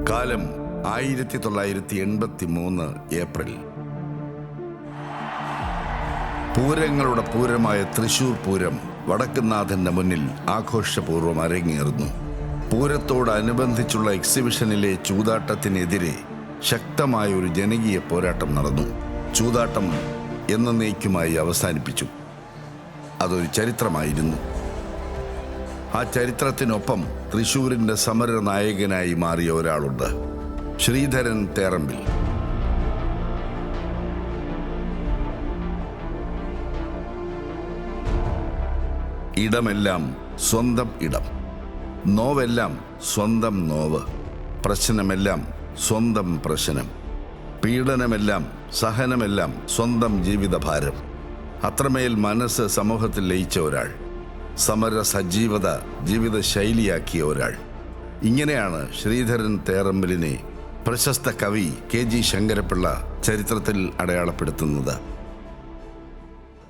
കാലം 1983 ഏപ്രിൽ. പൂരങ്ങളുടെ പൂരമായ തൃശൂർ പൂരം വടക്കുംനാഥന്റെ മുന്നിൽ ആഘോഷപൂർവ്വം അരങ്ങേറുന്നു. പൂരത്തോടനുബന്ധിച്ചുള്ള എക്സിബിഷനിലെ ചൂതാട്ടത്തിനെതിരെ ശക്തമായ ഒരു ജനകീയ പോരാട്ടം നടന്നു. ചൂതാട്ടം എന്നേക്കുമായി അവസാനിപ്പിച്ചു. അതൊരു ചരിത്രമായിരുന്നു. ആ ചരിത്രത്തിനൊപ്പം തൃശൂരിൻ്റെ സമര നായകനായി മാറിയ ഒരാളുണ്ട്, ശ്രീധരൻ തേറമ്പിൽ. ഇടമെല്ലാം സ്വന്തം ഇടം, നോവെല്ലാം സ്വന്തം നോവ്, പ്രശ്നമെല്ലാം സ്വന്തം പ്രശ്നം, പീഡനമെല്ലാം സഹനമെല്ലാം സ്വന്തം ജീവിതഭാരം. അത്രമേൽ മനസ്സ് സമൂഹത്തിൽ ലയിച്ച ഒരാൾ, സമര സജീവത ജീവിതശൈലിയാക്കിയ ഒരാൾ. ഇങ്ങനെയാണ് ശ്രീധരൻ തേറമ്പിലിനെ പ്രശസ്ത കവി KG ശങ്കരപ്പിള്ള ചരിത്രത്തിൽ അടയാളപ്പെടുത്തുന്നത്.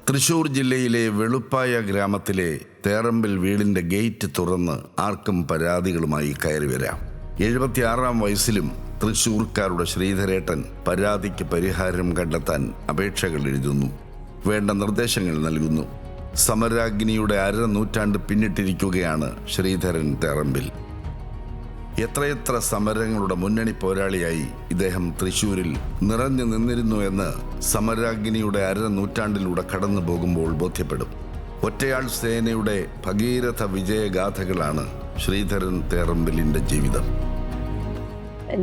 തൃശൂർ ജില്ലയിലെ വെളുപ്പായ ഗ്രാമത്തിലെ തേറമ്പിൽ വീടിൻ്റെ ഗേറ്റ് തുറന്ന് ആർക്കും പരാതികളുമായി കയറി വരാം. 76-ാം വയസ്സിലും തൃശൂർക്കാരുടെ ശ്രീധരേട്ടൻ പരാതിക്ക് പരിഹാരം കണ്ടെത്താൻ അപേക്ഷകൾ എഴുതുന്നു, വേണ്ട നിർദ്ദേശങ്ങൾ നൽകുന്നു. സമരാഗ്നിയുടെ 1/2 നൂറ്റാണ്ട് പിന്നിട്ടിരിക്കുകയാണ് ശ്രീധരൻ തേറമ്പിൽ. എത്രയെത്ര സമരങ്ങളുടെ മുന്നണി പോരാളിയായി ഇദ്ദേഹം തൃശൂരിൽ നിറഞ്ഞു നിന്നിരുന്നു എന്ന് സമരാഗ്നിയുടെ 1/2 നൂറ്റാണ്ടിലൂടെ കടന്നു പോകുമ്പോൾ ബോധ്യപ്പെടും. ഒറ്റയാൾ സേനയുടെ ഭഗീരഥ വിജയഗാഥകളാണ് ശ്രീധരൻ തേറമ്പിലിൻ്റെ ജീവിതം.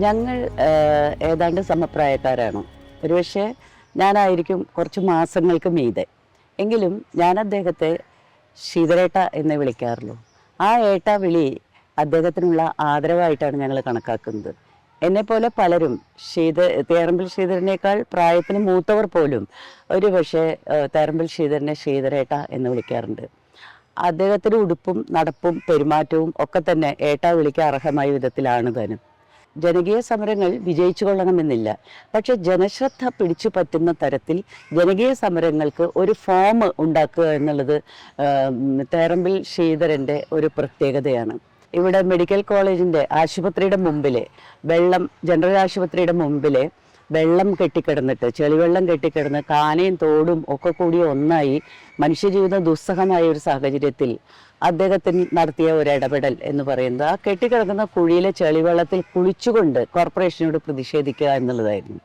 ഞങ്ങൾ ഏതാണ്ട് സമപ്രായക്കാരാണ്. ഒരുപക്ഷെ ഞാനായിരിക്കും കുറച്ച് മാസങ്ങൾക്ക് മീതെ. എങ്കിലും ഞാൻ അദ്ദേഹത്തെ ശ്രീധരേട്ട എന്ന് വിളിക്കാറുള്ളൂ. ആ ഏട്ട വിളി അദ്ദേഹത്തിനുള്ള ആദരവായിട്ടാണ് ഞങ്ങൾ കണക്കാക്കുന്നത്. എന്നെപ്പോലെ പലരും തേറമ്പിൽ ശ്രീധരനേക്കാൾ പ്രായത്തിന് മൂത്തവർ പോലും ഒരു പക്ഷേ തേറമ്പിൽ ശ്രീധരനെ ശ്രീധരേട്ട എന്ന് വിളിക്കാറുണ്ട്. അദ്ദേഹത്തിൻ്റെ ഉടുപ്പും നടപ്പും പെരുമാറ്റവും ഒക്കെ തന്നെ ഏട്ട വിളിക്കാൻ അർഹമായ വിധത്തിലാണ് താനും. ജനകീയ സമരങ്ങൾ വിജയിച്ചു കൊള്ളണമെന്നില്ല, പക്ഷെ ജനശ്രദ്ധ പിടിച്ചു പറ്റുന്ന തരത്തിൽ ജനകീയ സമരങ്ങൾക്ക് ഒരു ഫോം ഉണ്ടാക്കുക എന്നുള്ളത് തേറമ്പിൽ ശ്രീധരൻ്റെ ഒരു പ്രത്യേകതയാണ്. ഇവിടെ മെഡിക്കൽ കോളേജിൻ്റെ ആശുപത്രിയുടെ മുമ്പിലെ വെള്ളം, ജനറൽ ആശുപത്രിയുടെ മുമ്പിലെ വെള്ളം കെട്ടിക്കിടന്നിട്ട്, ചെളിവെള്ളം കെട്ടിക്കിടന്ന് കാനയും തോടും ഒക്കെ കൂടി ഒന്നായി മനുഷ്യജീവിതം ദുസ്സഹമായ ഒരു സാഹചര്യത്തിൽ അദ്ദേഹത്തിന് നടത്തിയ ഒരു ഇടപെടൽ എന്ന് പറയുന്നത് ആ കെട്ടിക്കിടക്കുന്ന കുഴിയിലെ ചെളിവെള്ളത്തിൽ കുളിച്ചുകൊണ്ട് കോർപ്പറേഷനോട് പ്രതിഷേധിക്കുക എന്നുള്ളതായിരുന്നു.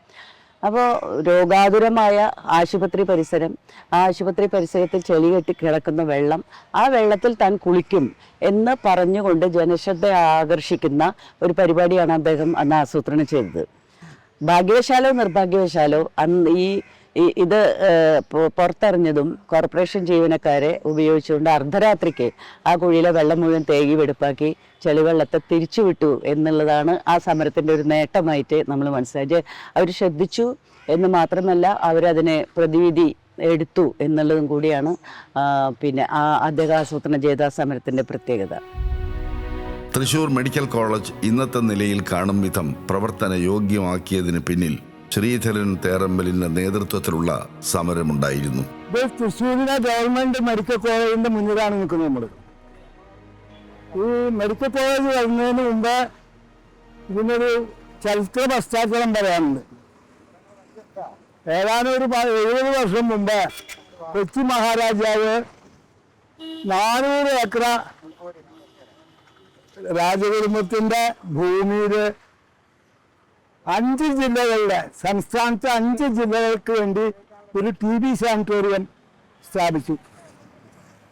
അപ്പോൾ രോഗാതുരമായ ആശുപത്രി പരിസരം, ആ ആശുപത്രി പരിസരത്തിൽ ചെളി കെട്ടി കിടക്കുന്ന വെള്ളം, ആ വെള്ളത്തിൽ താൻ കുളിക്കും എന്ന് പറഞ്ഞുകൊണ്ട് ജനശ്രദ്ധ ആകർഷിക്കുന്ന ഒരു പരിപാടിയാണ് അദ്ദേഹം അന്ന് ആസൂത്രണം ചെയ്തത്. ഭാഗ്യവശാലോ നിർഭാഗ്യവശാലോ അന്ന് ഇത് പുറത്തറിഞ്ഞതും കോർപ്പറേഷൻ ജീവനക്കാരെ ഉപയോഗിച്ചുകൊണ്ട് അർദ്ധരാത്രിക്ക് ആ കുഴിയിലെ വെള്ളം മുഴുവൻ തേകി വെടുപ്പാക്കി ചെളിവെള്ളത്തെ തിരിച്ചുവിട്ടു എന്നുള്ളതാണ് ആ സമരത്തിൻ്റെ ഒരു നേട്ടമായിട്ട് നമ്മൾ മനസ്സിലാക്കി. അവർ ശ്രദ്ധിച്ചു എന്ന് മാത്രമല്ല, അവരതിനെ പ്രതിവിധി എടുത്തു എന്നുള്ളതും കൂടിയാണ് പിന്നെ ആ അദ്ദേഹം ആസൂത്രണം ചെയ്ത സമരത്തിൻ്റെ പ്രത്യേകത. തൃശൂർ മെഡിക്കൽ കോളേജ് ഇന്നത്തെ നിലയിൽ കാണും വിധം പ്രവർത്തന യോഗ്യമാക്കിയതിന് പിന്നിൽ ശ്രീധരൻ തേറമ്പിലിന്റെ നേതൃത്വത്തിലുള്ള സമരമുണ്ടായിരുന്നു. തൃശ്ശൂരിലെ ഗവൺമെന്റ് മെഡിക്കൽ കോളേജിന്റെ മുന്നിലാണ് നിൽക്കുന്നത്. നമ്മൾ ഈ മെഡിക്കൽ കോളേജ് വരുന്നതിന് മുമ്പ് ഇതിനൊരു ചരിത്ര പശ്ചാത്തലം പറയാനുണ്ട്. ഏതാനും ഒരു 70 വർഷം മുമ്പ് കൊച്ചി മഹാരാജാവ് 400 ഏക്കർ രാജകുടുംബത്തിന്റെ ഭൂമിയിൽ 5 ജില്ലകളുടെ, സംസ്ഥാനത്തെ 5 ജില്ലകൾക്ക് വേണ്ടി ഒരു TB സാനിറ്റോറിയം സ്ഥാപിച്ചു.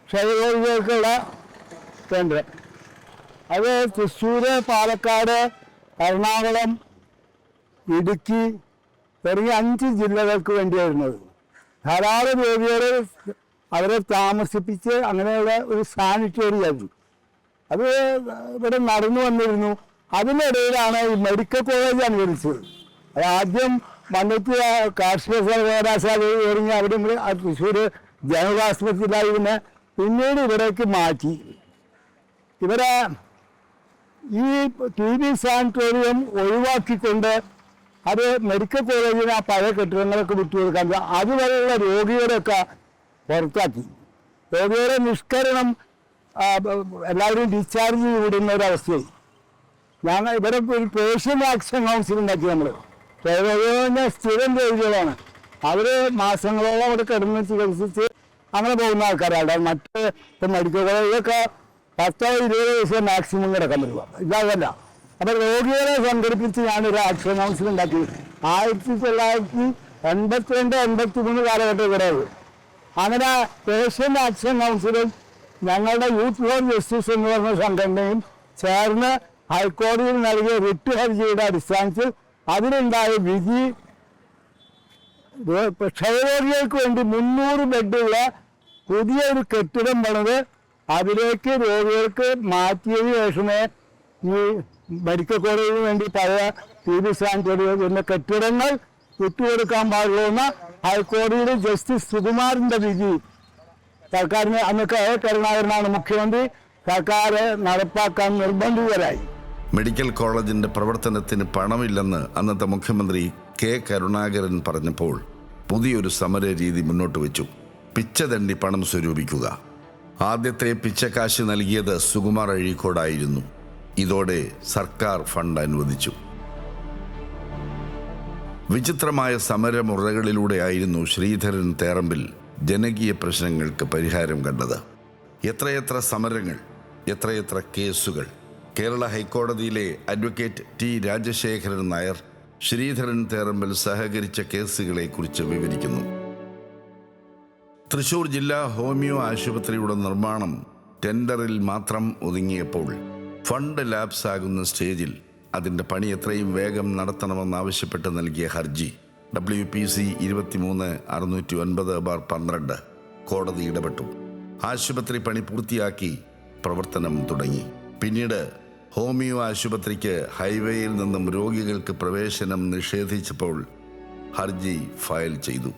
ക്ഷയരോഗികൾക്കുള്ള കേന്ദ്രം. അത് തൃശ്ശൂർ, പാലക്കാട്, എറണാകുളം, ഇടുക്കി തുടങ്ങിയ 5 ജില്ലകൾക്ക് വേണ്ടിയായിരുന്നത്. ധാരാളം രോഗികളെ അവരെ താമസിപ്പിച്ച് അങ്ങനെയുള്ള ഒരു സാനിറ്റോറിയമായിരുന്നു. അത് ഇവിടെ നടന്നു വന്നിരുന്നു. അതിനിടയിലാണ് ഈ മെഡിക്കൽ കോളേജ് അനുവദിച്ചത്. അത് ആദ്യം മണ്ണുത്തി കാർഷിക സർവകലാശാല ഇറങ്ങി അവിടെ തൃശ്ശൂർ ജനറൽ ആശുപത്രിയിലായി. പിന്നീട് ഇവിടേക്ക് മാറ്റി. ഇവിടെ ഈ TB സാനിറ്റോറിയം ഒഴിവാക്കിക്കൊണ്ട് അത് മെഡിക്കൽ കോളേജിന് ആ പഴയ കെട്ടിടങ്ങളൊക്കെ വിട്ടുകൊടുക്കാൻ, അതുവരെയുള്ള രോഗികളെയൊക്കെ പുറത്താക്കി. രോഗികളുടെ നിഷ്കരണം എല്ലാവരും ഡിസ്ചാർജ് ചെയ്ത് വിടുന്ന ഒരവസ്ഥയായി. ഞങ്ങൾ ഇവിടെ ഒരു പേഷ്യൻ്റ് ആക്ഷൻ കൗൺസിൽ ഉണ്ടാക്കി നമ്മൾ സ്ഥിരം രോഗികളാണ്. അവർ മാസങ്ങളോളം അവിടെ കിടന്ന് ചികിത്സിച്ച് അങ്ങനെ പോകുന്ന ആൾക്കാരാണ്. മറ്റ് ഇപ്പം മെഡിക്കൽ കോളേജിലൊക്കെ 10-20 ദിവസം മാക്സിമം കിടക്കാൻ പറ്റുക. ഇതല്ല. അപ്പോൾ രോഗികളെ സംഘടിപ്പിച്ച് ഞാനൊരു ആക്ഷൻ കൗൺസിൽ ഉണ്ടാക്കി 1982-83 കാലഘട്ടം ഇവിടെ. അങ്ങനെ പേഷ്യൻ്റ് ആക്ഷൻ കൗൺസിലും ഞങ്ങളുടെ യൂത്ത് ഫോർ ജസ്റ്റിസ് എന്ന് പറഞ്ഞ സംഘടനയും ചേർന്ന് ഹൈക്കോടതിയിൽ നൽകിയ റിട്ട് ഹർജിയുടെ അടിസ്ഥാനത്തിൽ അതിലുണ്ടായ വിധി ക്ഷയരോഗികൾക്ക് വേണ്ടി 300 ബെഡുള്ള പുതിയൊരു കെട്ടിടം പണിത് അതിലേക്ക് രോഗികൾക്ക് മാറ്റിയതിനു ശേഷമേ ഈ മെഡിക്കൽ കോളേജിന് വേണ്ടി പഴയ TB സാനിറ്റോറിയം എന്ന കെട്ടിടങ്ങൾ വിട്ടുകൊടുക്കാൻ പാടുള്ളൂ എന്ന ഹൈക്കോടതിയിൽ ജസ്റ്റിസ് സുകുമാറിൻ്റെ വിധി സർക്കാരിന് അന്ന് കരുണാകരനാണ് മുഖ്യമന്ത്രി, സർക്കാർ നടപ്പാക്കാൻ നിർബന്ധിതരായി. മെഡിക്കൽ കോളേജിന്റെ പ്രവർത്തനത്തിന് പണമില്ലെന്ന് അന്നത്തെ മുഖ്യമന്ത്രി കരുണാകരൻ പറഞ്ഞപ്പോൾ പുതിയൊരു സമര രീതി മുന്നോട്ട് വെച്ചു. പിച്ചതണ്ടി പണം സ്വരൂപിക്കുക. ആദ്യത്തെ പിച്ചക്കാശ് നൽകിയത് സുകുമാർ അഴീക്കോടായിരുന്നു. ഇതോടെ സർക്കാർ ഫണ്ട് അനുവദിച്ചു. വിചിത്രമായ സമരമുറകളിലൂടെയായിരുന്നു ശ്രീധരൻ തേറമ്പിൽ ജനകീയ പ്രശ്നങ്ങൾക്ക് പരിഹാരം കണ്ടത്. എത്രയെത്ര സമരങ്ങൾ, എത്രയെത്ര കേസുകൾ. കേരള ഹൈക്കോടതിയിലെ അഡ്വക്കേറ്റ് T. രാജശേഖരൻ നായർ ശ്രീധരൻ തേറമ്പിൽ സഹകരിച്ച കേസുകളെക്കുറിച്ച് വിവരിക്കുന്നു. തൃശൂർ ജില്ലാ ഹോമിയോ ആശുപത്രിയുടെ നിർമ്മാണം ടെൻഡറിൽ മാത്രം ഒതുങ്ങിയപ്പോൾ ഫണ്ട് ലാപ്സ് ആകുന്ന സ്റ്റേജിൽ അതിൻ്റെ പണി എത്രയും വേഗം നടത്തണമെന്നാവശ്യപ്പെട്ട് നൽകിയ ഹർജി WPC 23-609/12 കോടതി ഇടപെട്ടു. ആശുപത്രി പണി പൂർത്തിയാക്കി പ്രവർത്തനം തുടങ്ങി. പിന്നീട് ഹോമിയോ ആശുപത്രിക്ക് ഹൈവേയിൽ നിന്നും രോഗികൾക്ക് പ്രവേശനം നിഷേധിച്ചപ്പോൾ ഹർജി ഫയൽ ചെയ്തു.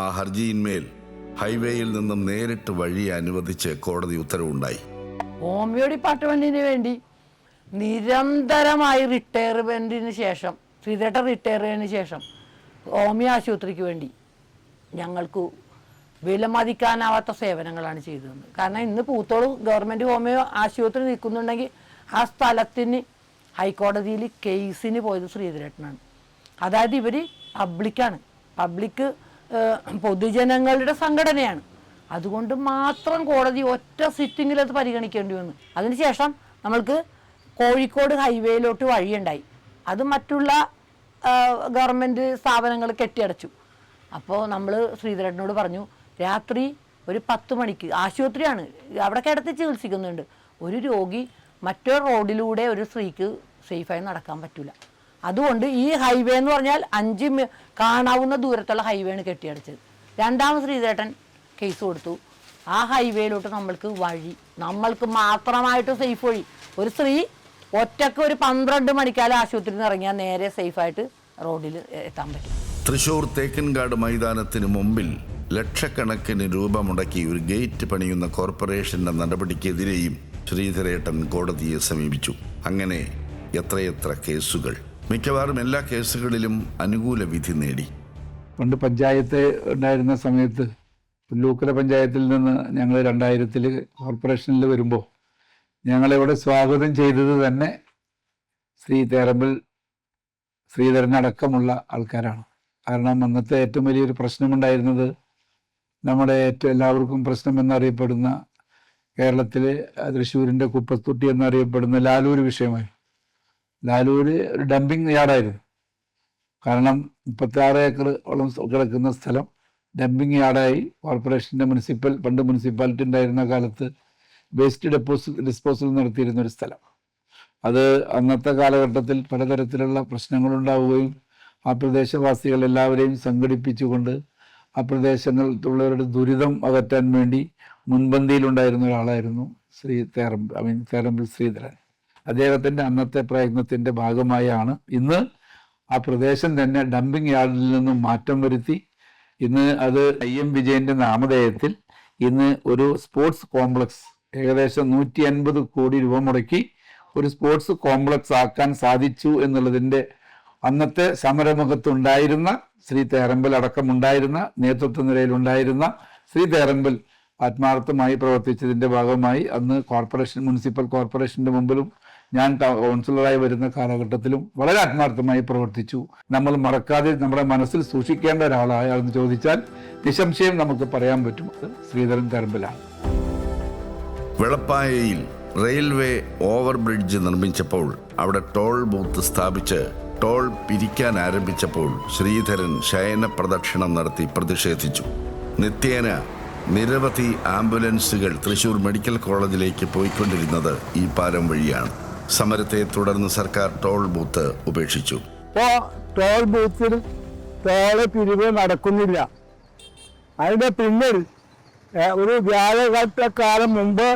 ആ ഹർജിയിന്മേൽ ഹൈവേയിൽ നിന്നും നേരിട്ട് വഴി അനുവദിച്ച് കോടതി ഉത്തരവുണ്ടായി. ഹോമിയോ ഡിപ്പാർട്ട്മെന്റിന് വേണ്ടി നിരന്തരമായി റിട്ടയർമെന്റിന് ശേഷം, ശ്രീധരൻ റിട്ടയർ ചെയ്തതിന് ശേഷം ഹോമിയോ ആശുപത്രിക്ക് വേണ്ടി ഞങ്ങൾക്ക് വിലമതിക്കാനാവാത്ത സേവനങ്ങളാണ് ചെയ്തത്. കാരണം ഇന്ന് പൂത്തോള് ഗവൺമെൻറ് ഹോമിയോ ആശുപത്രി നിൽക്കുന്നുണ്ടെങ്കിൽ ആ സ്ഥലത്തിന് ഹൈക്കോടതിയിൽ കേസിന് പോയത് ശ്രീധരേട്ടനാണ്. അതായത് ഇവർ പബ്ലിക് പൊതുജനങ്ങളുടെ സംഘടനയാണ്. അതുകൊണ്ട് മാത്രം കോടതി ഒറ്റ സിറ്റിങ്ങിൽ അത് പരിഗണിക്കേണ്ടി വന്നു. അതിനുശേഷം നമ്മൾക്ക് കോഴിക്കോട് ഹൈവേയിലോട്ട് വഴിയുണ്ടായി. അത് മറ്റുള്ള ഗവൺമെൻറ് സ്ഥാപനങ്ങൾ കെട്ടിയടച്ചു. അപ്പോൾ നമ്മൾ ശ്രീധരേട്ടനോട് പറഞ്ഞു, രാത്രി ഒരു 10 മണിക്ക് ആശുപത്രിയാണ്, അവിടെ കിടത്തി ചികിത്സിക്കുന്നുണ്ട്, ഒരു രോഗി മറ്റൊരു റോഡിലൂടെ ഒരു സ്ത്രീക്ക് സേഫായി നടക്കാൻ പറ്റില്ല. അതുകൊണ്ട് ഈ ഹൈവേ എന്ന് പറഞ്ഞാൽ 5 കാണാവുന്ന ദൂരത്തുള്ള ഹൈവേയാണ് കെട്ടിയടച്ചത്. രണ്ടാമത് ശ്രീധരേട്ടൻ കേസ് കൊടുത്തു. ആ ഹൈവേയിലോട്ട് നമ്മൾക്ക് മാത്രമായിട്ട് സേഫ് വഴി. ഒരു സ്ത്രീ ഒറ്റക്ക് ഒരു 12 മണിക്കാലം ആശുപത്രിയിൽ നിന്ന് ഇറങ്ങിയാൽ നേരെ സേഫായിട്ട് റോഡിൽ എത്താൻ പറ്റും. തൃശൂർ തേക്കിൻകാട് മൈതാനത്തിന് മുമ്പിൽ ലക്ഷക്കണക്കിന് രൂപ മുടക്കി ഒരു ഗേറ്റ് പണിയുന്ന കോർപ്പറേഷന്റെ നടപടിക്കെതിരെയും ശ്രീധരേട്ടൻ കോടതിയെ സമീപിച്ചു. അങ്ങനെ എത്രയെത്ര കേസുകൾ. മിക്കവാറും എല്ലാ കേസുകളിലും അനുകൂല വിധി നേടി. പണ്ട് പഞ്ചായത്ത് ഉണ്ടായിരുന്ന സമയത്ത് പുല്ലൂക്കര പഞ്ചായത്തിൽ നിന്ന് ഞങ്ങൾ 2000 കോർപ്പറേഷനിൽ വരുമ്പോൾ ഞങ്ങളിവിടെ സ്വാഗതം ചെയ്തത് തന്നെ ശ്രീധരനടക്കമുള്ള ആൾക്കാരാണ്. കാരണം അന്നത്തെ ഏറ്റവും വലിയൊരു പ്രശ്നമുണ്ടായിരുന്നത് നമ്മുടെ എല്ലാവർക്കും പ്രശ്നം എന്നറിയപ്പെടുന്ന കേരളത്തിലെ തൃശ്ശൂരിൻ്റെ കുപ്പത്തൊട്ടി എന്നറിയപ്പെടുന്ന ലാലൂർ വിഷയമായി. ലാലൂർ ഒരു ഡംപിങ് യാർഡായിരുന്നു. കാരണം 36 ഏക്കറോളം കിടക്കുന്ന സ്ഥലം ഡംപിങ് യാർഡായി കോർപ്പറേഷൻ്റെ പണ്ട് മുനിസിപ്പാലിറ്റി ഉണ്ടായിരുന്ന കാലത്ത് വേസ്റ്റ് ഡിസ്പോസൽ നടത്തിയിരുന്ന ഒരു സ്ഥലം. അത് അന്നത്തെ കാലഘട്ടത്തിൽ പലതരത്തിലുള്ള പ്രശ്നങ്ങളുണ്ടാവുകയും ആ പ്രദേശവാസികൾ എല്ലാവരെയും സംഘടിപ്പിച്ചുകൊണ്ട് ആ പ്രദേശങ്ങളിലുള്ളവരുടെ ദുരിതം അകറ്റാൻ വേണ്ടി മുൻപന്തിയിലുണ്ടായിരുന്ന ഒരാളായിരുന്നു തേറമ്പിൽ ശ്രീധരൻ. അദ്ദേഹത്തിൻ്റെ അന്നത്തെ പ്രയത്നത്തിൻ്റെ ഭാഗമായാണ് ഇന്ന് ആ പ്രദേശം തന്നെ ഡംപിങ് യാർഡിൽ നിന്നും മാറ്റം വരുത്തി ഇന്ന് അത് IM വിജയൻ്റെ നാമധേയത്തിൽ ഇന്ന് ഒരു സ്പോർട്സ് കോംപ്ലക്സ് ഏകദേശം 150 കോടി രൂപ മുടക്കി ഒരു സ്പോർട്സ് കോംപ്ലക്സ് ആക്കാൻ സാധിച്ചു എന്നുള്ളതിൻ്റെ അന്നത്തെ സമരമുഖത്തുണ്ടായിരുന്ന തേറമ്പിൽ അടക്കമുണ്ടായിരുന്ന നേതൃത്വ നിരയിലുണ്ടായിരുന്ന തേറമ്പിൽ ആത്മാർത്ഥമായി പ്രവർത്തിച്ചതിൻ്റെ ഭാഗമായി അന്ന് മുനിസിപ്പൽ കോർപ്പറേഷൻ്റെ മുമ്പിലും ഞാൻ കൗൺസിലറായി വരുന്ന കാലഘട്ടത്തിലും വളരെ ആത്മാർത്ഥമായി പ്രവർത്തിച്ചു. നമ്മൾ മറക്കാതെ നമ്മുടെ മനസ്സിൽ സൂക്ഷിക്കേണ്ട ഒരാളായാണെന്ന് ചോദിച്ചാൽ നിസ്സംശയം നമുക്ക് പറയാൻ പറ്റും, അത് ശ്രീധരൻ തേറമ്പിലാണ്. വെളപ്പായയിൽ റെയിൽവേ ഓവർബ്രിഡ്ജ് നിർമ്മിച്ചപ്പോൾ അവിടെ ടോൾ ബൂത്ത് സ്ഥാപിച്ച് ടോൾ പിരിക്കാൻ ആരംഭിച്ചപ്പോൾ ശ്രീധരൻ ശയന പ്രദക്ഷിണം നടത്തി പ്രതിഷേധിച്ചു. നിത്യേന നിരവധി ആംബുലൻസുകൾ തൃശൂർ മെഡിക്കൽ കോളേജിലേക്ക് പോയിക്കൊണ്ടിരുന്നത് ഈ പാലം വഴിയാണ്. സമരത്തെ തുടർന്ന് സർക്കാർ ടോൾ ബൂത്ത് ഉപേക്ഷിച്ചു. ഇപ്പോൾ ടോൾ ബൂത്തിൽ ടോള് പിരിവ് നടക്കുന്നില്ല. അതിൻ്റെ പിന്നിൽ ഒരു വ്യാഴഘട്ടക്കാലം മുമ്പ്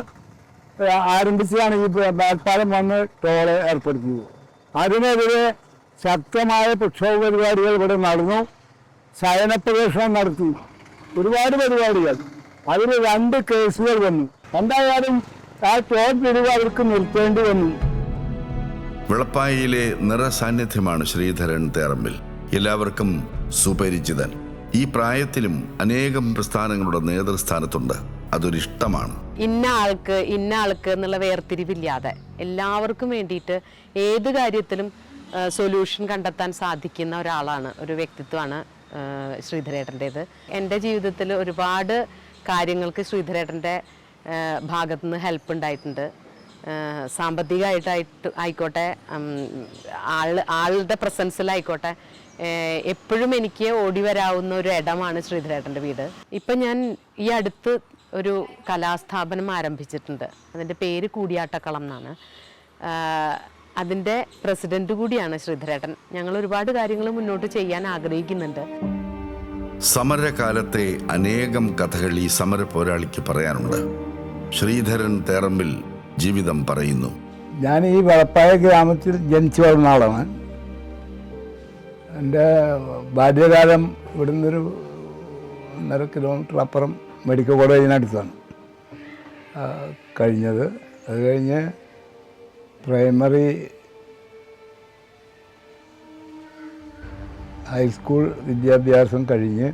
ആരംഭിച്ചാണ് ഈ മേൽപ്പാലം വന്ന് ടോള് ഏർപ്പെടുത്തിയത്. അതിനെതിരെ ശക്തമായ പ്രക്ഷോഭ പരിപാടികൾ ഇവിടെ നടന്നു. ശയനപ്രദർശനം നടത്തി, ഒരുപാട് പരിപാടികൾ. അതിൽ 2 കേസുകൾ വന്നു. എന്തായാലും ആ ടോൾ പിരിവ് അവർക്ക് നിർത്തേണ്ടി വന്നു. വെളപ്പായയിലെ നിറസാന്നിധ്യമാണ് ശ്രീധരൻ തേറമ്പിൽ. എല്ലാവർക്കും സുപരിചിതൻ. ഈ പ്രായത്തിലും അനേകം പ്രസ്ഥാനങ്ങളുടെ നേതൃസ്ഥാനത്തുണ്ട്. അതൊരിഷ്ടമാണ്. ഇന്ന ആൾക്ക് എന്നുള്ള വേർതിരിവില്ലാതെ എല്ലാവർക്കും വേണ്ടിയിട്ട് ഏത് കാര്യത്തിലും സൊല്യൂഷൻ കണ്ടെത്താൻ സാധിക്കുന്ന ഒരാളാണ്, ഒരു വ്യക്തിത്വമാണ് ശ്രീധരേട്ടൻ്റേത്. എൻ്റെ ജീവിതത്തിൽ ഒരുപാട് കാര്യങ്ങൾക്ക് ശ്രീധരേട്ടൻ്റെ ഭാഗത്തു നിന്ന് ഹെൽപ്പ് ഉണ്ടായിട്ടുണ്ട്. സാമ്പത്തികമായിട്ടായിക്കോട്ടെ, ആളുടെ പ്രസൻസിലായിക്കോട്ടെ, എപ്പോഴും എനിക്ക് ഓടി വരാവുന്ന ഒരു ഇടമാണ് ശ്രീധരേട്ടൻ്റെ വീട്. ഇപ്പം ഞാൻ ഈ അടുത്ത് ഒരു കലാസ്ഥാപനം ആരംഭിച്ചിട്ടുണ്ട്. അതിൻ്റെ പേര് കൂടിയാട്ടക്കളം എന്നാണ്. അതിൻ്റെ പ്രസിഡന്റ് കൂടിയാണ് ശ്രീധരേട്ടൻ. ഞങ്ങൾ ഒരുപാട് കാര്യങ്ങൾ മുന്നോട്ട് ചെയ്യാൻ ആഗ്രഹിക്കുന്നുണ്ട്. സമരകാലത്തെ അനേകം കഥകൾ ഈ സമര പോരാളിക്ക് പറയാനുണ്ട്. ശ്രീധരൻ തേറമ്പിൽ ജീവിതം പറയുന്നു. ഞാൻ ഈ വെളപ്പായ ഗ്രാമത്തിൽ ജനിച്ചു വളർന്ന ആളാണ്. എൻ്റെ ബാല്യകാലം ഇവിടുന്നൊരു 1.5 കിലോമീറ്റർ അപ്പുറം മെഡിക്കൽ കോളേജിനടുത്താണ് കഴിഞ്ഞത്. അത് കഴിഞ്ഞ് പ്രൈമറി, ഹൈസ്കൂൾ വിദ്യാഭ്യാസം കഴിഞ്ഞ്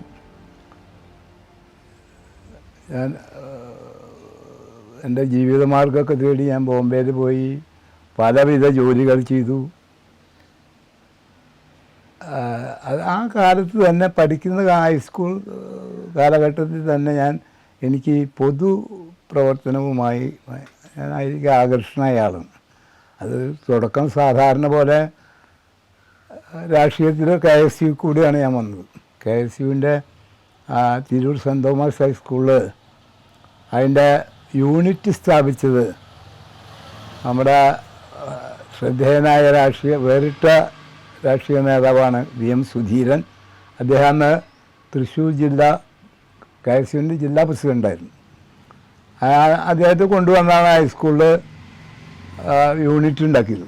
ഞാൻ എൻ്റെ ജീവിതമാർഗ്ഗമൊക്കെ തേടി ഞാൻ ബോംബെയിൽ പോയി പലവിധ ജോലികൾ ചെയ്തു. ആ കാലത്ത് തന്നെ പഠിക്കുന്ന ഹൈസ്കൂൾ കാലഘട്ടത്തിൽ തന്നെ എനിക്ക് പൊതു പ്രവർത്തനവുമായി ഞാൻ അതിലേക്ക് ആകർഷണമായ ആളാണ്. അത് തുടക്കം സാധാരണ പോലെ രാഷ്ട്രീയത്തിൽ KSU കൂടിയാണ് ഞാൻ വന്നത്. KSUവിൻ്റെ തിരൂർ സെൻറ് തോമസ് ഹൈസ്കൂളിൽ അതിൻ്റെ യൂണിറ്റ് സ്ഥാപിച്ചത് നമ്മുടെ ശ്രദ്ധേയനായ വേറിട്ട രാഷ്ട്രീയ നേതാവാണ് VM സുധീരൻ. അദ്ദേഹം തൃശ്ശൂർ ജില്ലാ KSUവിൻ്റെ ജില്ലാ പ്രസിഡൻ്റായിരുന്നു. അദ്ദേഹത്തെ കൊണ്ടുവന്നാണ് ഹൈസ്കൂളിൽ യൂണിറ്റ് ഉണ്ടാക്കിയത്.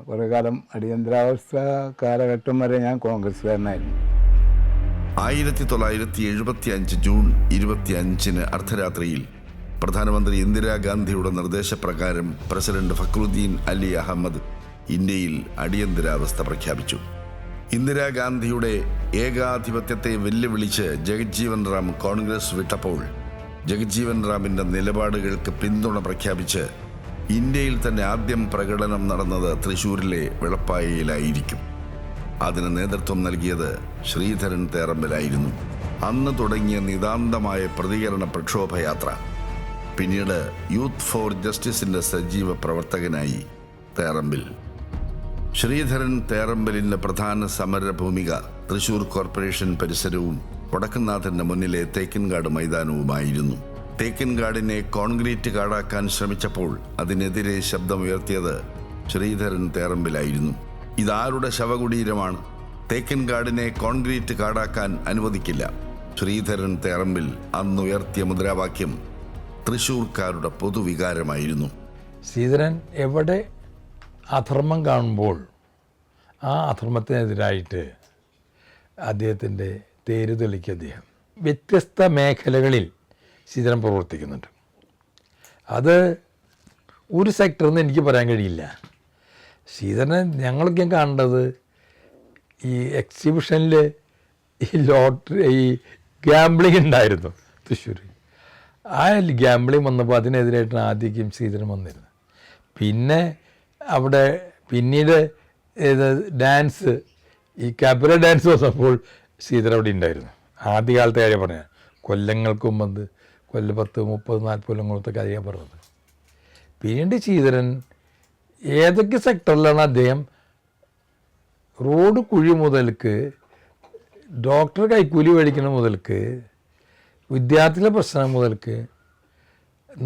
കുറേ കാലം അടിയന്തരാവസ്ഥ കാലഘട്ടം വരെ ഞാൻ കോൺഗ്രസ്സുകാരനായിരുന്നു. 1975 ജൂൺ 25 അർദ്ധരാത്രിയിൽ പ്രധാനമന്ത്രി ഇന്ദിരാഗാന്ധിയുടെ നിർദ്ദേശപ്രകാരം പ്രസിഡന്റ് ഫക്രുദ്ദീൻ അലി അഹമ്മദ് ഇന്ത്യയിൽ അടിയന്തരാവസ്ഥ പ്രഖ്യാപിച്ചു. ഇന്ദിരാഗാന്ധിയുടെ ഏകാധിപത്യത്തെ വെല്ലുവിളിച്ച് ജഗജ്ജീവൻ റാം കോൺഗ്രസ് വിട്ടപ്പോൾ ജഗജ്ജീവൻ റാമിൻ്റെ നിലപാടുകൾക്ക് പിന്തുണ പ്രഖ്യാപിച്ച് ഇന്ത്യയിൽ തന്നെ ആദ്യം പ്രകടനം നടന്നത് തൃശ്ശൂരിലെ വെളപ്പായയിലായിരിക്കും. അതിന് നേതൃത്വം നൽകിയത് ശ്രീധരൻ തേറമ്പിലായിരുന്നു. അന്ന് തുടങ്ങിയ നിതാന്തമായ പ്രതികരണ പ്രക്ഷോഭയാത്ര പിന്നീട് യൂത്ത് ഫോർ ജസ്റ്റിസിൻ്റെ സജീവ പ്രവർത്തകനായി തേറമ്പിൽ. ശ്രീധരൻ തേറമ്പിലിൻ്റെ പ്രധാന സമരഭൂമിക തൃശൂർ കോർപ്പറേഷൻ പരിസരവും വടക്കുംനാഥൻ്റെ മുന്നിലെ തേക്കിൻകാട് മൈതാനവുമായിരുന്നു. തേക്കിൻകാടിനെ കോൺക്രീറ്റ് കാടാക്കാൻ ശ്രമിച്ചപ്പോൾ അതിനെതിരെ ശബ്ദമുയർത്തിയത് ശ്രീധരൻ തേറമ്പിലായിരുന്നു. ഇതാരുടെ ശവകുടീരമാണ്? തേക്കിൻകാടിനെ കോൺക്രീറ്റ് കാടാക്കാൻ അനുവദിക്കില്ല. ശ്രീധരൻ തേറമ്പിൽ അന്നുയർത്തിയ മുദ്രാവാക്യം തൃശ്ശൂർക്കാരുടെ പൊതുവികാരമായിരുന്നു. ശ്രീധരൻ എവിടെ അധർമ്മം കാണുമ്പോൾ ആ അധർമ്മത്തിനെതിരായിട്ട് അദ്ദേഹത്തിൻ്റെ തേര് തെളിക്കുക. അദ്ദേഹം വ്യത്യസ്ത മേഖലകളിൽ ശ്രീധരൻ പ്രവർത്തിക്കുന്നുണ്ട്. അത് ഒരു സെക്ടറെന്ന് എനിക്ക് പറയാൻ കഴിയില്ല. ശ്രീധരനെ ഞങ്ങളൊക്കെ കാണേണ്ടത് ഈ എക്സിബിഷനിൽ ഈ ലോട്ടറി, ഈ ഗാംബ്ലിംഗ് ഉണ്ടായിരുന്നു തൃശ്ശൂർ. ആ ഗാംബ്ലിംഗ് വന്നപ്പോൾ അതിനെതിരായിട്ടാണ് ആദ്യം ശ്രീധരൻ വന്നിരുന്നത്. പിന്നെ അവിടെ പിന്നീട് ഡാൻസ്, ഈ കാപ്പുല ഡാൻസ് വന്നപ്പോൾ ശ്രീധരൻ അവിടെ ഉണ്ടായിരുന്നു. ആദ്യകാലത്തെ കാര്യം പറഞ്ഞാൽ കൊല്ലങ്ങൾക്ക് മുമ്പ്, 10, 30, 40 കൊല്ലങ്ങളത്തെ കാര്യമാണ് പറഞ്ഞത്. പിന്നീട് ശ്രീധരൻ ഏതൊക്കെ സെക്ടറിലാണ് അദ്ദേഹം റോഡ് കുഴി മുതൽക്ക് ഡോക്ടർ കൈക്കൂലി മേടിക്കുന്ന മുതൽക്ക് വിദ്യാർത്ഥികളുടെ പ്രശ്നം മുതൽക്ക്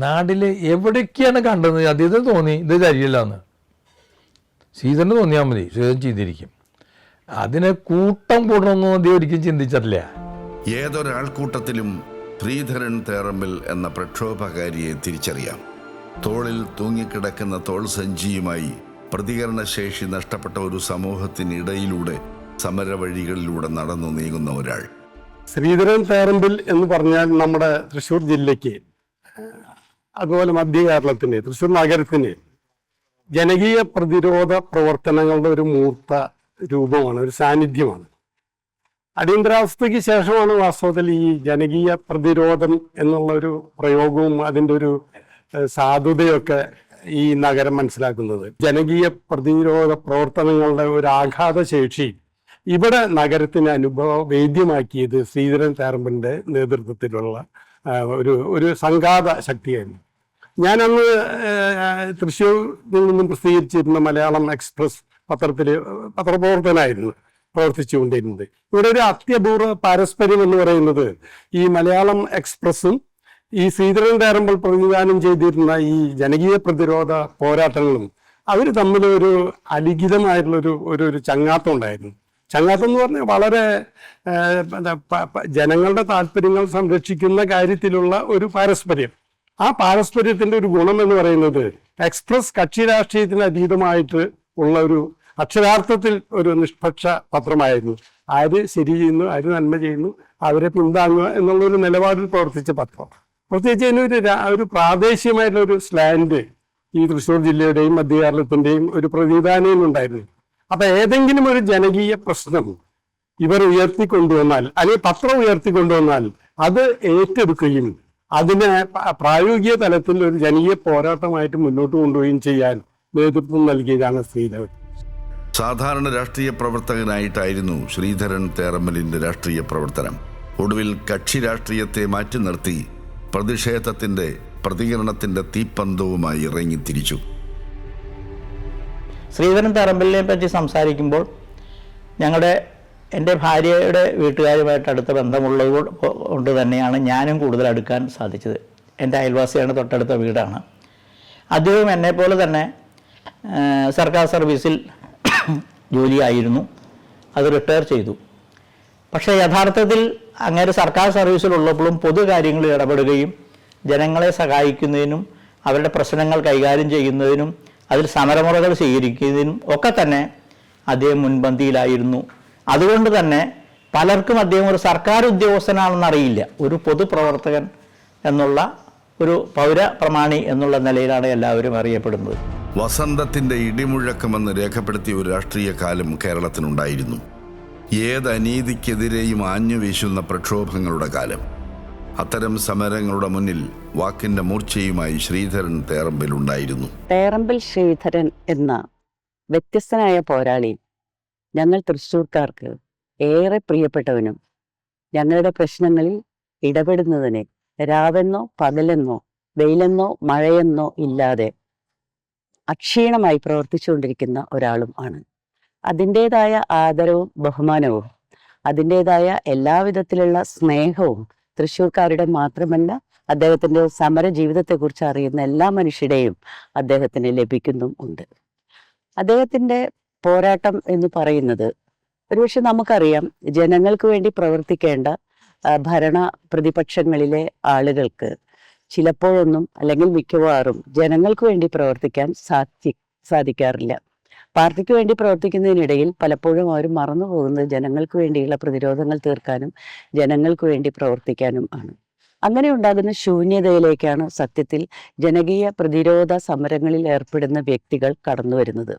നാട്ടിൽ എവിടേക്കാണ് കണ്ടത് അദ്ദേഹത്തിന് തോന്നി ഇത് ശരിയല്ല എന്ന്. ശ്രീധരന് തോന്നിയാൽ മതി, ശ്രീധരൻ ചെയ്തിരിക്കും. അതിനെ കൂട്ടം കൂടണമെന്നും അദ്ദേഹം ഒരിക്കലും ചിന്തിച്ചിട്ടില്ല. ഏതൊരാൾക്കൂട്ടത്തിലും ശ്രീധരൻ തേറമ്പിൽ എന്ന പ്രക്ഷോഭകാരിയെ തിരിച്ചറിയാം. തോളിൽ തൂങ്ങിക്കിടക്കുന്ന തോൾ സഞ്ചിയുമായി പ്രതികരണശേഷി നഷ്ടപ്പെട്ട ഒരു സമൂഹത്തിനിടയിലൂടെ സമരവഴികളിലൂടെ നടന്നു നീങ്ങുന്ന ഒരാൾ. ശ്രീധരൻ തേറമ്പിൽ എന്ന് പറഞ്ഞാൽ നമ്മുടെ തൃശ്ശൂർ ജില്ലയ്ക്ക്, അതുപോലെ മധ്യ കേരളത്തിന്, തൃശ്ശൂർ നഗരത്തിന് ജനകീയ പ്രതിരോധ പ്രവർത്തനങ്ങളുടെ ഒരു മൂർത്ത രൂപമാണ്, ഒരു സാന്നിധ്യമാണ്. അടിയന്തരാവസ്ഥയ്ക്ക് ശേഷമാണ് വാസ്തവത്തിൽ ഈ ജനകീയ പ്രതിരോധം എന്നുള്ള ഒരു പ്രയോഗവും അതിൻ്റെ ഒരു സാധുതയൊക്കെ ഈ നഗരം മനസ്സിലാക്കുന്നത്. ജനകീയ പ്രതിരോധ പ്രവർത്തനങ്ങളുടെ ഒരു ആഘാത ശേഷി ഇവിടെ നഗരത്തിന് അനുഭവവേദ്യമാക്കിയത് ശ്രീധരൻ തേറമ്പിലിൻ്റെ നേതൃത്വത്തിലുള്ള ഒരു സംഘാത ശക്തിയായിരുന്നു. ഞാനന്ന് തൃശ്ശൂരിൽ നിന്നും പ്രസിദ്ധീകരിച്ചിരുന്ന മലയാളം എക്സ്പ്രസ് പത്രപ്രവർത്തനായിരുന്നു പ്രവർത്തിച്ചുകൊണ്ടിരുന്നത്. ഇവിടെ ഒരു അത്യപൂർവ പാരസ്പര്യം എന്ന് പറയുന്നത് ഈ മലയാളം എക്സ്പ്രസും ഈ ശ്രീധരൻ തേറമ്പിൽ പ്രതിനിധാനം ചെയ്തിരുന്ന ഈ ജനകീയ പ്രതിരോധ പോരാട്ടങ്ങളും അവർ തമ്മിലൊരു അലിഖിതമായിട്ടുള്ളൊരു ഒരു ചങ്ങാത്തം ഉണ്ടായിരുന്നു. ചങ്ങാത്തം എന്ന് പറഞ്ഞാൽ വളരെ ജനങ്ങളുടെ താല്പര്യങ്ങൾ സംരക്ഷിക്കുന്ന കാര്യത്തിലുള്ള ഒരു പാരസ്പര്യം. ആ പാരസ്പര്യത്തിന്റെ ഒരു ഗുണം എന്ന് പറയുന്നത് എക്സ്പ്രസ് കക്ഷി രാഷ്ട്രീയത്തിന് അതീതമായിട്ട് ഉള്ള ഒരു അക്ഷരാർത്ഥത്തിൽ ഒരു നിഷ്പക്ഷ പത്രമായിരുന്നു. ആര് ശരി ചെയ്യുന്നു, ആര് നന്മ ചെയ്യുന്നു, അവരെ പിന്താങ്ങുക എന്നുള്ള ഒരു നിലപാടിൽ പ്രവർത്തിച്ച പത്രം. പ്രത്യേകിച്ച് ഒരു പ്രാദേശികമായിട്ടുള്ള ഒരു സ്ലാൻഡ് ഈ തൃശ്ശൂർ ജില്ലയുടെയും മധ്യ കേരളത്തിന്റെയും ഒരു പ്രതിനിധാനം ഉണ്ടായിരുന്നു. അപ്പൊ ഏതെങ്കിലും ഒരു ജനകീയ പ്രശ്നം ഇവർ ഉയർത്തിക്കൊണ്ടുവന്നാൽ, അല്ലെങ്കിൽ പത്രം ഉയർത്തിക്കൊണ്ടുവന്നാൽ അത് ഏറ്റെടുക്കുകയും അതിനെ പ്രായോഗിക തലത്തിൽ ഒരു ജനകീയ പോരാട്ടമായിട്ട് മുന്നോട്ട് കൊണ്ടുപോവുകയും ചെയ്യാൻ നേതൃത്വം നൽകിയതാണ് ശ്രീധരൻ. സാധാരണ രാഷ്ട്രീയ പ്രവർത്തകനായിട്ടായിരുന്നു ശ്രീധരൻ തേറമ്പിലിന്റെ രാഷ്ട്രീയ പ്രവർത്തനം. ഒടുവിൽ കക്ഷി രാഷ്ട്രീയത്തെ മാറ്റി നിർത്തി പ്രതിഷേധത്തിന്റെ പ്രതികരണത്തിന്റെ തീപ്പന്തവുമായി ഇറങ്ങിത്തിരിച്ചു. ശ്രീധരൻ തേറമ്പിലിനെ പറ്റി സംസാരിക്കുമ്പോൾ എൻ്റെ ഭാര്യയുടെ വീട്ടുകാരുമായിട്ട് അടുത്ത ബന്ധമുള്ളത് കൊണ്ട് തന്നെയാണ് ഞാനും കൂടുതൽ അടുക്കാൻ സാധിച്ചത്. എൻ്റെ അയൽവാസിയാണ്, തൊട്ടടുത്ത വീടാണ്. അദ്ദേഹം എന്നെപ്പോലെ തന്നെ സർക്കാർ സർവീസിൽ ജോലിയായിരുന്നു, അത് റിട്ടയർ ചെയ്തു. പക്ഷേ യഥാർത്ഥത്തിൽ അങ്ങേര് സർക്കാർ സർവീസിലുള്ളപ്പോഴും പൊതുകാര്യങ്ങളിൽ ഇടപെടുകയും ജനങ്ങളെ സഹായിക്കുന്നതിനും അവരുടെ പ്രശ്നങ്ങൾ കൈകാര്യം ചെയ്യുന്നതിനും അതിൽ സമരമുറകൾ സ്വീകരിക്കുന്നതിനും ഒക്കെ തന്നെ അദ്ദേഹം മുൻപന്തിയിലായിരുന്നു. അതുകൊണ്ട് തന്നെ പലർക്കും അദ്ദേഹം ഒരു സർക്കാർ ഉദ്യോഗസ്ഥനാണെന്നറിയില്ല, ഒരു പൊതുപ്രവർത്തകൻ എന്നുള്ള ഒരു പൗരപ്രമാണി എന്നുള്ള നിലയിലാണ് എല്ലാവരും അറിയപ്പെടുന്നത്. വസന്തത്തിന്റെ ഇടിമുഴക്കമെന്ന് രേഖപ്പെടുത്തിയ ഒരു രാഷ്ട്രീയ കാലം കേരളത്തിനുണ്ടായിരുന്നു. ഏത് അനീതിക്കെതിരെയും ആഞ്ഞുവീശുന്ന പ്രക്ഷോഭങ്ങളുടെ കാലം. അത്തരം സമരങ്ങളുടെ മുന്നിൽ വാക്കിന്റെ മൂർച്ചയുമായി ശ്രീധരൻ തേറമ്പിൽ ഉണ്ടായിരുന്നു. തേറമ്പിൽ ശ്രീധരൻ എന്ന വ്യത്യസ്തനായ പോരാളി ഞങ്ങൾ തൃശ്ശൂർക്കാർക്ക് ഏറെ പ്രിയപ്പെട്ടവനും ഞങ്ങളുടെ പ്രശ്നങ്ങളിൽ ഇടപെടുന്നതിന് രാവെന്നോ പകലെന്നോ വെയിലെന്നോ മഴയെന്നോ ഇല്ലാതെ അക്ഷീണമായി പ്രവർത്തിച്ചുകൊണ്ടിരിക്കുന്ന ഒരാളും ആണ്. അതിൻ്റേതായ ആദരവും ബഹുമാനവും അതിൻ്റേതായ എല്ലാവിധത്തിലുള്ള സ്നേഹവും തൃശ്ശൂർക്കാരുടെ മാത്രമല്ല, അദ്ദേഹത്തിൻ്റെ സമര ജീവിതത്തെക്കുറിച്ച് അറിയുന്ന എല്ലാ മനുഷ്യരുടെയും അദ്ദേഹത്തിന് ലഭിക്കുന്നും ഉണ്ട്. അദ്ദേഹത്തിൻ്റെ പോരാട്ടം എന്ന് പറയുന്നത് ഒരുപക്ഷെ നമുക്കറിയാം, ജനങ്ങൾക്ക് വേണ്ടി പ്രവർത്തിക്കേണ്ട ഭരണ പ്രതിപക്ഷങ്ങളിലെ ആളുകൾക്ക് ചിലപ്പോഴൊന്നും അല്ലെങ്കിൽ മിക്കവാറും ജനങ്ങൾക്ക് വേണ്ടി പ്രവർത്തിക്കാൻ സാധിക്കാറില്ല. പാർട്ടിക്ക് വേണ്ടി പ്രവർത്തിക്കുന്നതിനിടയിൽ പലപ്പോഴും അവർ മറന്നു പോകുന്നത് ജനങ്ങൾക്ക് വേണ്ടിയുള്ള പ്രതിരോധങ്ങൾ തീർക്കാനും ജനങ്ങൾക്ക് വേണ്ടി പ്രവർത്തിക്കാനും ആണ്. അങ്ങനെ ഉണ്ടാകുന്ന ശൂന്യതയിലേക്കാണ് സത്യത്തിൽ ജനകീയ പ്രതിരോധ സമരങ്ങളിൽ ഏർപ്പെടുന്ന വ്യക്തികൾ കടന്നു വരുന്നത്.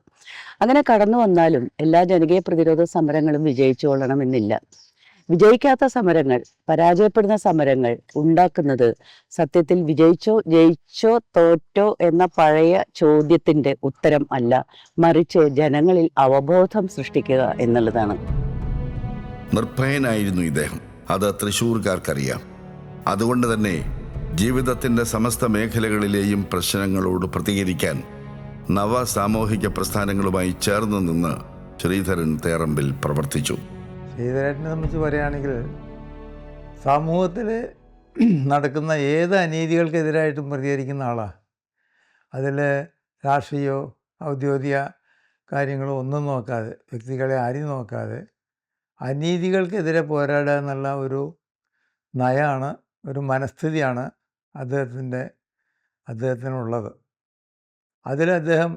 അങ്ങനെ കടന്നു വന്നാലും എല്ലാ ജനകീയ പ്രതിരോധ സമരങ്ങളും വിജയിച്ചു കൊള്ളണമെന്നില്ല. വിജയിക്കാത്ത സമരങ്ങൾ, പരാജയപ്പെടുന്ന സമരങ്ങൾ ഉണ്ടാക്കുന്നത് സത്യത്തിൽ ജയിച്ചോ തോറ്റോ എന്ന പഴയ ചോദ്യത്തിൻ്റെ ഉത്തരം അല്ല, മറിച്ച് ജനങ്ങളിൽ അവബോധം സൃഷ്ടിക്കുക എന്നുള്ളതാണ്. നിർഭയനായിരുന്നു ഇദ്ദേഹം. അത് തൃശ്ശൂർക്കാർക്കറിയാം. അതുകൊണ്ട് തന്നെ ജീവിതത്തിൻ്റെ സമസ്ത മേഖലകളിലെയും പ്രശ്നങ്ങളോട് പ്രതികരിക്കാൻ നവ സാമൂഹിക പ്രസ്ഥാനങ്ങളുമായി ചേർന്ന് നിന്ന് ശ്രീധരൻ തേറമ്പിൽ പ്രവർത്തിച്ചു. ശ്രീധരേട്ടനെ സംബന്ധിച്ച് പറയുകയാണെങ്കിൽ സമൂഹത്തിൽ നടക്കുന്ന ഏത് അനീതികൾക്കെതിരായിട്ടും പ്രതികരിക്കുന്ന ആളാണ്. അതിൽ രാഷ്ട്രീയമോ ഔദ്യോഗിക കാര്യങ്ങളോ ഒന്നും നോക്കാതെ, വ്യക്തികളെ ആരും നോക്കാതെ അനീതികൾക്കെതിരെ പോരാടുക എന്നുള്ള ഒരു നയമാണ്, ഒരു മനസ്ഥിതിയാണ് അദ്ദേഹത്തിനുള്ളത്. അതിൽ അദ്ദേഹം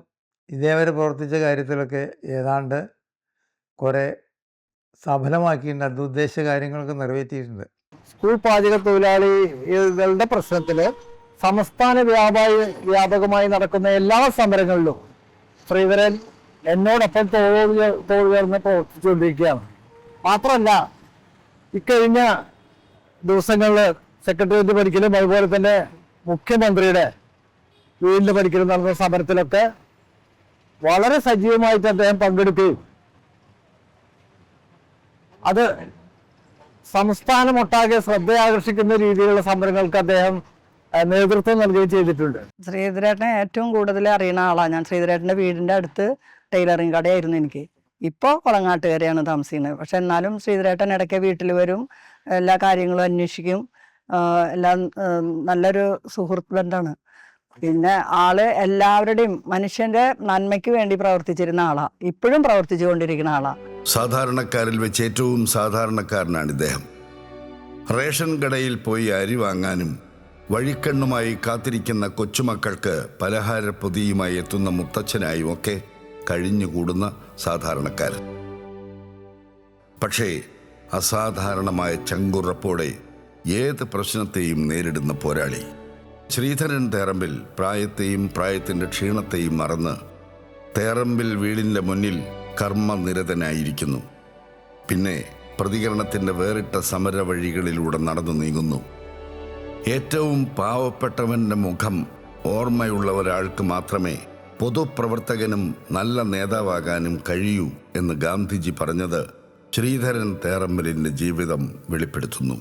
ഇതേവരെ പ്രവർത്തിച്ച കാര്യത്തിലൊക്കെ ഏതാണ്ട് കുറേ സഫലമാക്കിയിട്ടുണ്ട്. അത് ഉദ്ദേശ കാര്യങ്ങളൊക്കെ നിറവേറ്റിയിട്ടുണ്ട്. സ്കൂൾ പാചക തൊഴിലാളികളുടെ പ്രശ്നത്തിൽ സംസ്ഥാന വ്യാപകമായി നടക്കുന്ന എല്ലാ സമരങ്ങളിലും ശ്രീധരൻ എന്നോടൊപ്പം തോളുയർന്ന് പ്രവർത്തിച്ചുകൊണ്ടിരിക്കുകയാണ്. മാത്രമല്ല, ഇക്കഴിഞ്ഞ ദിവസങ്ങളിൽ സെക്രട്ടേറിയറ്റ് പഠിക്കലും അതുപോലെ തന്നെ മുഖ്യമന്ത്രിയുടെ വീടിൻ്റെ പഠിക്കലും നടന്ന സമരത്തിലൊക്കെ വളരെ സജീവമായിട്ട് അദ്ദേഹം പങ്കെടുക്കുകയും അത് സംസ്ഥാനമൊട്ടാകെ ശ്രദ്ധയാകർഷിക്കുന്ന രീതിയിലുള്ള സമരങ്ങൾക്ക് അദ്ദേഹം നേതൃത്വം നൽകുകയും ചെയ്തിട്ടുണ്ട്. ശ്രീധരേട്ടനെ ഏറ്റവും കൂടുതൽ അറിയുന്ന ആളാണ് ഞാൻ. ശ്രീധരേട്ടൻ്റെ വീടിൻ്റെ അടുത്ത് ടൈലറിങ് കടയായിരുന്നു എനിക്ക്. ഇപ്പോൾ കൊളങ്ങാട്ടുകരയാണ് താമസിക്കുന്നത്. പക്ഷെ എന്നാലും ശ്രീധരേട്ടൻ ഇടയ്ക്ക് വീട്ടിൽ വരും, എല്ലാ കാര്യങ്ങളും അന്വേഷിക്കും. എല്ലാം നല്ലൊരു സുഹൃത്ത് ബന്ധമാണ്. പിന്നെ ആള് എല്ലാവരുടെയും മനുഷ്യന്റെ നന്മയ്ക്ക് വേണ്ടി പ്രവർത്തിച്ചിരുന്ന ആളാണ്, ഇപ്പോഴും പ്രവർത്തിച്ചു കൊണ്ടിരിക്കുന്ന ആളാണ്. സാധാരണക്കാരിൽ വെച്ച് ഏറ്റവും സാധാരണക്കാരനാണ് ഇദ്ദേഹം. റേഷൻ കടയിൽ പോയി അരി വാങ്ങാനും വഴിക്കണ്ണുമായി കാത്തിരിക്കുന്ന കൊച്ചുമക്കൾക്ക് പലഹാരപ്പൊതിയുമായി എത്തുന്ന മുത്തച്ഛനായും ഒക്കെ കഴിഞ്ഞുകൂടുന്ന സാധാരണക്കാരൻ. പക്ഷേ അസാധാരണമായ ചങ്കുറപ്പോടെ ഏത് പ്രശ്നത്തെയും നേരിടുന്ന പോരാളി. ശ്രീധരൻ തേറമ്പിൽ പ്രായത്തെയും പ്രായത്തിൻ്റെ ക്ഷീണത്തെയും മറന്ന് തേറമ്പിൽ വീടിൻ്റെ മുന്നിൽ കർമ്മനിരതനായിരിക്കുന്നു. പിന്നെ പ്രതികരണത്തിൻ്റെ വേറിട്ട സമര വഴികളിലൂടെ നടന്നു നീങ്ങുന്നു. ഏറ്റവും പാവപ്പെട്ടവൻ്റെ മുഖം ഓർമ്മയുള്ള ഒരാൾക്ക് മാത്രമേ പൊതുപ്രവർത്തകനും നല്ല നേതാവാകാനും കഴിയൂ എന്ന് ഗാന്ധിജി പറഞ്ഞത് ശ്രീധരൻ തേറമ്പിലിൻ്റെ ജീവിതം വെളിപ്പെടുത്തുന്നു.